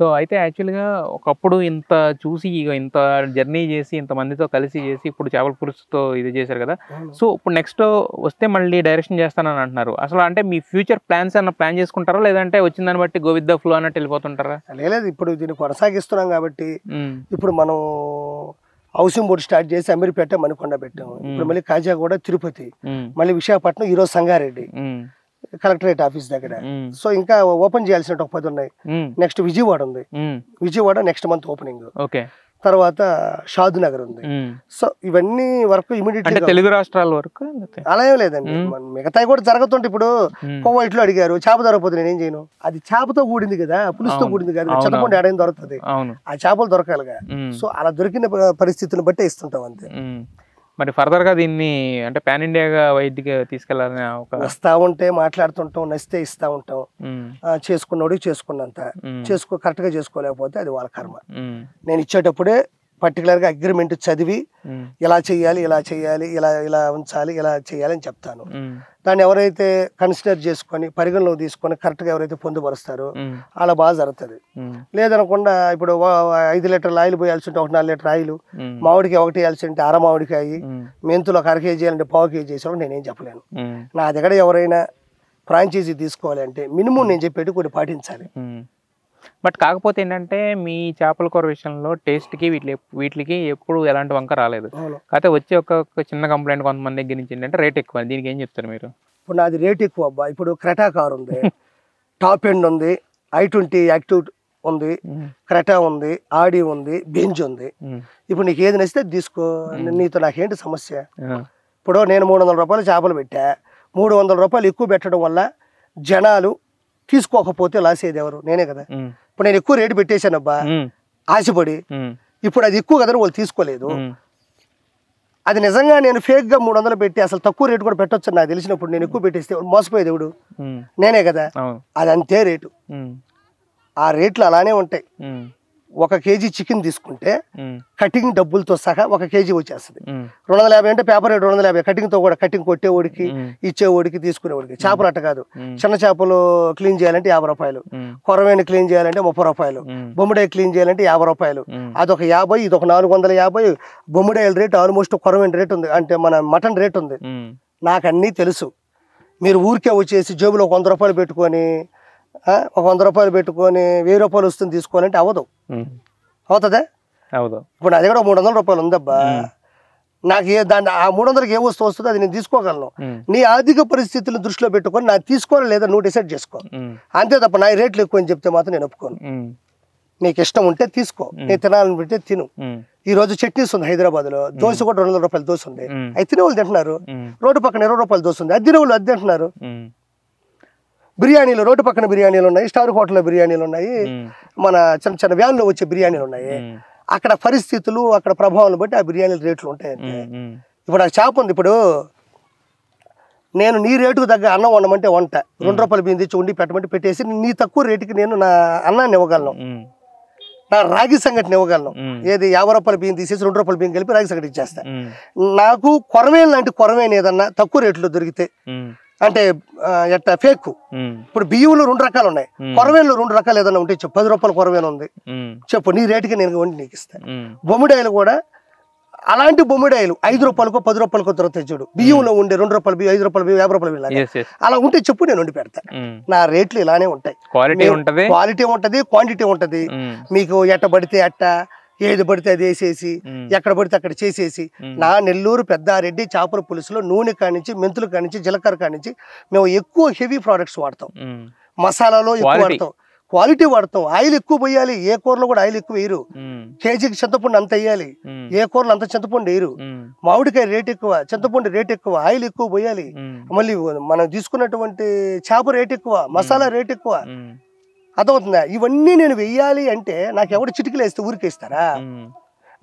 So అయితే యాక్చువల్‌గా ఒకప్పుడు ఇంత చూసి ఇంత జర్నీ చేసి ఇంతమందితో కలిసి చేసి ఇప్పుడు చేపల పులుసుతో ఇది చేశారు కదా! సో ఇప్పుడు నెక్స్ట్ వస్తే మళ్ళీ డైరెక్షన్ చేస్తానని అంటున్నారు. అసలు అంటే మీ ఫ్యూచర్ ప్లాన్స్ ఏమన్నా ప్లాన్ చేసుకుంటారా? లేదంటే వచ్చిన దాన్ని బట్టి గో విత్ ద ఫ్లో అన్నట్టు వెళ్ళిపోతుంటారా? లేదు ఇప్పుడు దీన్ని కొనసాగిస్తున్నాం కాబట్టి ఇప్పుడు మనం హౌసింగ్ బోర్డు స్టార్ట్ చేసి అమీర్పేట మణికొండ పెట్టాము. ఇప్పుడు మళ్ళీ కాజాగూడ తిరుపతి, మళ్ళీ విశాఖపట్నం, ఈరోజు సంగారెడ్డి కలెక్టరేట్ ఆఫీస్ దగ్గర. సో ఇంకా ఓపెన్ చేయాల్సిన ఒక 10 ఉన్నాయి. నెక్స్ట్ విజయవాడ ఉంది, విజయవాడ నెక్స్ట్ మంత్ ఓపెనింగ్. తర్వాత షాద్ నగర్ ఉంది. సో ఇవన్నీ వర్క్ ఇమీడియట్ తెలుగు రాష్ట్రాల వరకు అలా ఏం లేదండి, మిగతాయి కూడా జరుగుతుంటే. ఇప్పుడు కోవైట్లో అడిగారు చేప దొరకపోతే నేనేం చేయను, అది చేపతో కూడింది కదా, పులుసుతో కూడింది కదా, చింతపండు ఏడైనా దొరుకుతుంది, ఆ చేపలు దొరకాలిగా. సో అలా దొరికిన పరిస్థితిని బట్టే ఇస్తుంటాం అంతే. మరి ఫర్దర్ గా దీన్ని అంటే పాన్ ఇండియాగా వైద్యకి తీసుకెళ్లాలని వస్తా ఉంటే మాట్లాడుతుంటాం, నచ్చితే ఇస్తా ఉంటాం. చేసుకున్నోడు చేసుకున్నంత కరెక్ట్ గా చేసుకోలేకపోతే అది వాళ్ళ కర్మ. నేను ఇచ్చేటప్పుడే పర్టికులర్ గా అగ్రిమెంట్ చదివి ఇలా చేయాలి, ఇలా చేయాలి, ఇలా ఉంచాలి, ఇలా చేయాలి అని చెప్తాను. దాన్ని ఎవరైతే కన్సిడర్ చేసుకొని పరిగణలో తీసుకొని కరెక్ట్ గా ఎవరైతే పొందుపరుస్తారో అలా బాగా జరుగుతుంది. లేదనకుండా ఇప్పుడు 5 లీటర్ల ఆయిల్ పోయాల్సి ఉంటే 1 4 లీటర్ ఆయిల్, మామిడికి 1 వేయాల్సి ఉంటే అర మామిడికాయ, మెంతులు 1/2 కేజీ అంటే 1/4 కేజీ వేసేవాళ్ళు నేనేం చెప్పలేను. నా దగ్గర ఎవరైనా ఫ్రాంచైజీ తీసుకోవాలి అంటే మినిమం నేను చెప్పేటి కొన్ని పాటించాలి. బట్ కాకపోతే ఏంటంటే మీ చేపల కూర విషయంలో టేస్ట్కి వీటికి ఎప్పుడు ఎలాంటి వంక రాలేదు. కాకపోతే వచ్చే ఒక చిన్న కంప్లైంట్ కొంతమంది దగ్గర నుంచి ఏంటంటే రేట్ ఎక్కువ. దీనికి ఏం చెప్తారు మీరు? ఇప్పుడు నాది రేట్ ఎక్కువ అబ్బా. ఇప్పుడు క్రెటా కార్ ఉంది, టాప్ ఎండ్ ఉంది, i20 యాక్టివ్ ఉంది, క్రెటా ఉంది, ఆడి ఉంది, బెంజ్ ఉంది. ఇప్పుడు నీకు ఏది నచ్చితే తీసుకో, నీతో నాకేంటి సమస్య? ఇప్పుడు నేను 300 రూపాయలు చేపలు పెట్టా, 300 రూపాయలు ఎక్కువ పెట్టడం వల్ల జనాలు తీసుకోకపోతే లాసేది ఎవరు? నేనే కదా. ఇప్పుడు నేను ఎక్కువ రేటు పెట్టేశానబ్బా ఆశపడి, ఇప్పుడు అది ఎక్కువ కదా వాళ్ళు తీసుకోలేదు. అది నిజంగా నేను ఫేక్ గా 300 పెట్టి అసలు తక్కువ రేటు కూడా పెట్టొచ్చు నాకు తెలిసినప్పుడు నేను ఎక్కువ పెట్టేస్తే మోసపోయేది ఎవడు? నేనే కదా. అది అంతే రేటు, ఆ రేట్లు అలానే ఉంటాయి. 1 కేజీ చికెన్ తీసుకుంటే కటింగ్ డబ్బులతో సహా 1 కేజీ వచ్చేస్తుంది. 250 అంటే పేపర్ రేట్ 250, కటింగ్ తో కూడా, కటింగ్ కొట్టేవాడికి ఇచ్చేవాడికి తీసుకునేవాడికి. చేపలు అట్ట కాదు, చిన్న చేపలు క్లీన్ చేయాలంటే 50 రూపాయలు, కొరవేణి క్లీన్ చేయాలంటే 30 రూపాయలు, బొమ్మిడాయి క్లీన్ చేయాలంటే 50 రూపాయలు. అదొక 50, ఇదొక 450. బొమ్మిడాయిల రేట్ ఆల్మోస్ట్ కొరవేణి రేట్ ఉంది, అంటే మన మటన్ రేట్ ఉంది. నాకు అన్నీ తెలుసు. మీరు ఊరికే వచ్చేసి జేబులో 100 రూపాయలు పెట్టుకొని 100 రూపాయలు పెట్టుకొని 1000 రూపాయలు వస్తుంది తీసుకోవాలంటే అవ్వదు. అవుతుందా? ఇప్పుడు నా దగ్గర 300 రూపాయలు ఉందబ్బా, నాకు దాన్ని ఆ 300కి ఏ వస్తువు వస్తుందో అది నేను తీసుకోగలను. నీ ఆర్థిక పరిస్థితులను దృష్టిలో పెట్టుకొని నాకు తీసుకోవాలి లేదా నువ్వు డిసైడ్ చేసుకో, అంతే తప్ప నా రేట్లు ఎక్కువ అని చెప్తే మాత్రం నేను ఒప్పుకోను. నీకు ఇష్టం ఉంటే తీసుకో, నేను తినాలని పెడితే తిను. ఈ రోజు చట్నీస్ ఉంది హైదరాబాద్ లో, దోశ కూడా 200 రూపాయలు దోశ ఉంది, అది తినే వాళ్ళు తింటున్నారు. రోడ్డు పక్కన 20 రూపాయలు దోశ ఉంది, అది తినే వాళ్ళు అది తింటున్నారు. బిర్యానీలు రోడ్డు పక్కన బిర్యానీలు ఉన్నాయి, స్టార్ హోటల్లో బిర్యానీలు ఉన్నాయి, మన చిన్న చిన్న వ్యాన్లో వచ్చే బిర్యానీలు ఉన్నాయి. అక్కడ పరిస్థితులు అక్కడ ప్రభావాలను బట్టి ఆ బిర్యానీల రేట్లు ఉంటాయి. ఇప్పుడు నాకు చేప ఉంది, ఇప్పుడు నేను నీ రేటుకు తగ్గ అన్నం వండమంటే వంట, 2 రూపాయల బియ్యం తెచ్చి వండి పెట్టమంటే పెట్టేసి నీ తక్కువ రేటుకి నేను నా అన్నాన్ని ఇవ్వగలను, నా రాగి సంగటిని ఇవ్వగలను. ఏది 50 రూపాయల బియ్యం తీసేసి 2 రూపాయల బియ్యం కలిపి రాగి సంగటి ఇచ్చేస్తా. నాకు కొరవేలు లాంటి కొరవేని ఏదన్నా తక్కువ రేట్లో దొరికితే, అంటే ఎట్ట ఫేక్, ఇప్పుడు బియ్యంలో 2 రకాలు ఉన్నాయి, కొరవేలు 2 రకాలు ఏదన్నా ఉంటే చెప్పు. 10 రూపాయల కొరవేలు ఉంది చెప్పు, నీ రేటుకి నేను వండి నీకు ఇస్తాను. బొమ్మిడాయిలు కూడా అలాంటి బొమ్మిడాయిలు 5 రూపాయలకో 10 రూపాయలకో దొరుకుతాయి చూడు, బియ్యంలో ఉండే 2 రూపాయల బియ్యం, 5 రూపాయల బియ్యం, 50 రూపాయల బియ్యం అలా ఉంటే చెప్పు, నేను వండి పెడతా. నా రేట్లు ఇలానే ఉంటాయి, క్వాలిటీ ఉంటది, క్వాంటిటీ ఉంటది. మీకు ఎట్ట పడితే అట్ట, ఏది పడితే అది వేసేసి ఎక్కడ పడితే అక్కడ చేసేసి. నా నెల్లూరు పెద్దారెడ్డి చేపల పులుసులో నూనె కానించి, మెంతులు కానించి, జీలకర్ర కానించి మేము ఎక్కువ హెవీ ప్రోడక్ట్స్ వాడతాం, మసాలాలో ఎక్కువ వాడతాం, క్వాలిటీ వాడతాం. ఆయిల్ ఎక్కువ పోయాలి, ఏ కూరలో కూడా ఆయిల్ ఎక్కువ వేయరు. కేజీకి చింతపండు అంత వేయాలి, ఏ కూరలో అంత చింతపండు వేయరు. మామిడికాయ రేట్ ఎక్కువ, చింతపండు రేట్ ఎక్కువ, ఆయిల్ ఎక్కువ పోయాలి. మళ్ళీ మనం తీసుకున్నటువంటి చేప రేట్ ఎక్కువ, మసాలా రేట్ ఎక్కువ. అర్థమవుతుందా? ఇవన్నీ నేను వెయ్యాలి అంటే నాకు ఎవడు చిటికలు వేస్తే ఊరికేస్తారా?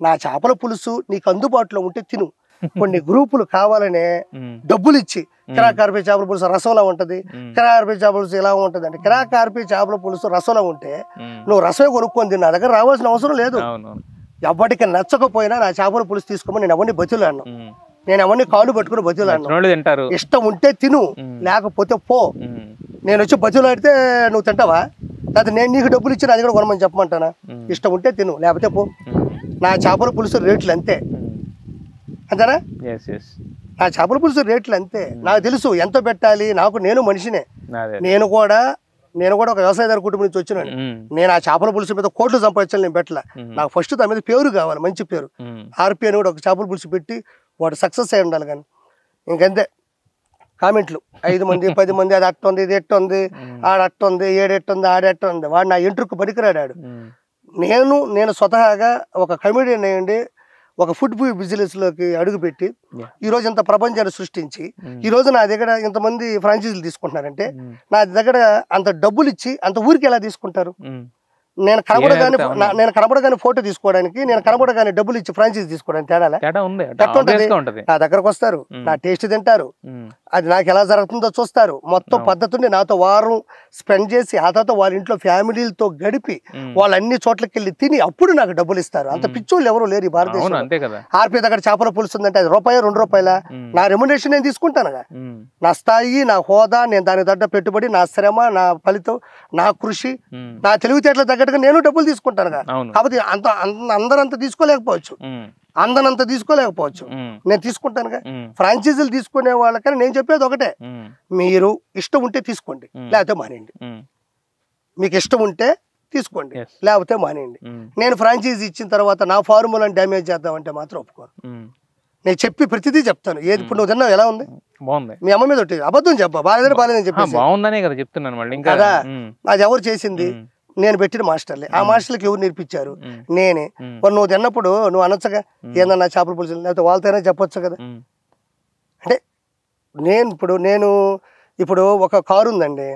నా చేపల పులుసు నీకు అందుబాటులో ఉంటే తిను. కొన్ని గ్రూపులు కావాలనే డబ్బులు ఇచ్చి కిరాకార్పే చేపల పులుసు రసంలా ఉంటది, కిరాకార్పే చేపల పులుసు ఎలా ఉంటది అంటే, కిరాకార్పే చేపల పులుసు రసంలా ఉంటే నువ్వు రసమే కొనుక్కొని తిన్నా, దగ్గర రావాల్సిన అవసరం లేదు. ఎవరికి నచ్చకపోయినా నా చేపల పులుసు తీసుకోమని నేను ఎవరిని బతులాను, నేను ఎవరిని కాళ్ళు పట్టుకుని బతులాను. ఇష్టం ఉంటే తిను, లేకపోతే పో. నేను వచ్చి బతులాడితే నువ్వు తింటావా? లేకపోతే నేను నీకు డబ్బులు ఇచ్చిన అది కూడా కొనమని చెప్పమంటానా? ఇష్టం ఉంటే తిను, లేకపోతే పో. నా చేపల పులుసు రేట్లు అంతే, అంతేనా? నా చేపల పులుసు రేట్లు అంతే. నాకు తెలుసు ఎంత పెట్టాలి. నేను మనిషినే. నేను కూడా ఒక వ్యవసాయదారు కుటుంబం నుంచి వచ్చినాను. నేను ఆ చేపల పులుసు మీద కోట్లు సంపాదించాలి నేను పెట్టలే. నాకు ఫస్ట్ దాని మీద పేరు కావాలి, మంచి పేరు. ఆర్పి అని కూడా ఒక చేపల పులుసు పెట్టి వాడు సక్సెస్ అయి ఉండాలి. కానీ ఇంకంతే కామెంట్లు 5 మంది 10 మంది, అది అట్టుంది, ఇది ఎట్టుంది, ఆడ అట్టుంది, ఏడెట్టుంది, ఆడెట్టుంది. వాడు నా ఇంటర్కు పనికిరాడాడు. నేను స్వతహాగా ఒక కమెడియన్ అయ్యండి, ఒక ఫుడ్ బిజినెస్లోకి అడుగుపెట్టి ఈరోజు ఇంత ప్రపంచాన్ని సృష్టించి ఈరోజు నా దగ్గర ఇంతమంది ఫ్రాంచైజీలు తీసుకుంటున్నారంటే నా దగ్గర అంత డబ్బులు ఇచ్చి అంత ఊరికి ఎలా తీసుకుంటారు? నేను కనబడగానే ఫోటో తీసుకోవడానికి, నేను కనబడగానే డబ్బులు ఇచ్చి ఫ్రాంచైజీ తీసుకోవడానికి తేడా ఉంది. నా దగ్గరకు వస్తారు, నా టేస్ట్ తింటారు, అది నాకు ఎలా జరుగుతుందో చూస్తారు. మొత్తం పద్ధతిని నాతో వారం స్పెండ్ చేసి ఆ తర్వాత వాళ్ళ ఇంట్లో ఫ్యామిలీలతో గడిపి వాళ్ళు అన్ని చోట్లకి వెళ్ళి తిని అప్పుడు నాకు డబ్బులు ఇస్తారు. అంత పిచ్చోళ్ళు ఎవరు లేరు ఈ భారతదేశంలో. ఆర్పి దగ్గర చేపల పులుసు ఉందంటే అది రూపాయి 2 రూపాయల నా రెమ్యునరేషన్ నేను తీసుకుంటానుగా. నా స్థాయి, నా హోదా, నేను దాని తగ్గ పెట్టుబడి, నా శ్రమ, నా ఫలితం, నా కృషి, నా తెలివితేటల తగ్గట్టుగా నేను డబ్బులు తీసుకుంటానుగా. కాబట్టి అందరంతా తీసుకోలేకపోవచ్చు, అందనంత తీసుకోలేకపోవచ్చు, నేను తీసుకుంటానుగా. ఫ్రాంచైజీలు తీసుకునే వాళ్ళకని నేను చెప్పేది ఒకటే, మీరు ఇష్టం ఉంటే తీసుకోండి, లేకపోతే మానేయండి. మీకు ఇష్టం ఉంటే తీసుకోండి, లేకపోతే మానేయండి. నేను ఫ్రాంచైజీ ఇచ్చిన తర్వాత నా ఫార్ములాని డ్యామేజ్ చేద్దామంటే మాత్రం ఒప్పుకోను. నేను చెప్పి ప్రతిదీ చెప్తాను. ఏది ఇప్పుడు నువ్వు తిన్నావు ఎలా ఉంది, బాగుంది, మీ అమ్మ మీద ఒకటి అబద్ధం చెప్పా, బాలేదని చెప్పి బాగుందనే కదా చెప్తున్నాను కదా. అది ఎవరు చేసింది? నేను పెట్టిన మాస్టర్లే. ఆ మాస్టర్లకి ఎవరు నేర్పించారు? నేనే. మరి నువ్వు తిన్నప్పుడు నువ్వు అనొచ్చగా ఏందన్నా చేపల పులుసు, లేకపోతే వాళ్ళతోనే చెప్పొచ్చు కదా. అంటే నేను ఇప్పుడు ఒక కారు ఉందండి,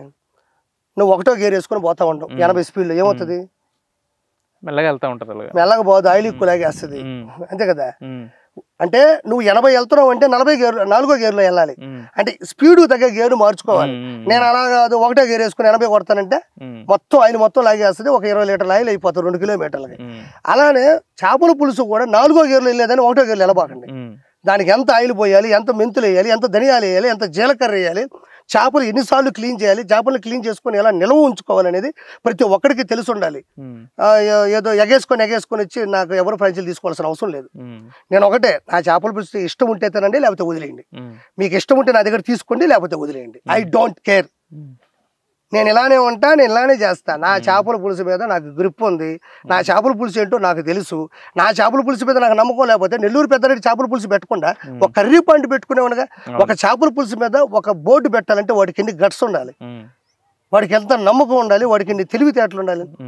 నువ్వు 1వ గేర్ వేసుకొని పోతా ఉంటావు 80 స్పీడ్లో, ఏమవుతుంది? మెల్లగా వెళ్తా ఉంటారు, మెల్లగా పోదు, ఆయిల్ ఎక్కువ లాగేస్తుంది, అంతే కదా. అంటే నువ్వు 80 వెళ్తున్నావు అంటే 4వ గేర్లో వెళ్ళాలి. అంటే స్పీడ్ తగ్గ గేరు మార్చుకోవాలి. నేను అలా కాదు 1వ గేర్ వేసుకుని 80 కొడతానంటే మొత్తం ఆయిల్ మొత్తం లాగేస్తుంది, ఒక 20 లీటర్ల ఆయిల్ అయిపోతుంది 2 కిలోమీటర్లకి. అలానే చేపల పులుసు కూడా 4వ గేర్లో వెళ్ళేదని 1వ గేర్లో వెళ్ళబాకండి. దానికి ఎంత ఆయిల్ పోయాలి, ఎంత మెంతులు వేయాలి, ఎంత ధనియాలు వేయాలి, ఎంత జీలకర్ర వేయాలి, చేపలు ఎన్నిసార్లు క్లీన్ చేయాలి, చేపలను క్లీన్ చేసుకొని ఎలా నిల్వ ఉంచుకోవాలనేది ప్రతి ఒక్కడికి తెలిసి ఉండాలి. ఏదో ఎగేసుకొని వచ్చి నాకు ఎవరు ఫ్రాంచైజీ తీసుకోవాల్సిన అవసరం లేదు. నేను ఒకటే, నా చేపల పులుసు ఇష్టం ఉంటే తినండి, లేకపోతే వదిలేయండి. మీకు ఇష్టం ఉంటే నా దగ్గర తీసుకోండి, లేకపోతే వదిలేయండి. I don't care. నేను ఇలానే ఉంటా, నేను ఇలానే చేస్తా. నా చేపల పులుసు మీద నాకు గ్రిప్ ఉంది. నా చేపల పులుసు ఏంటో నాకు తెలుసు. నా చేపల పులుసు మీద నాకు నమ్మకం లేకపోతే నెల్లూరు పెద్దరెడ్డి చేపల పులుసు పెట్టకుండా ఒక కర్రీ పాయింట్ పెట్టుకునేవాడుగా. ఒక చేపల పులుసు మీద ఒక బోర్డు పెట్టాలంటే వాడికి ఎన్ని గట్స్ ఉండాలి, వాడికి ఎంత నమ్మకం ఉండాలి, వాడికి ఎన్ని తెలివితేటలు ఉండాలి.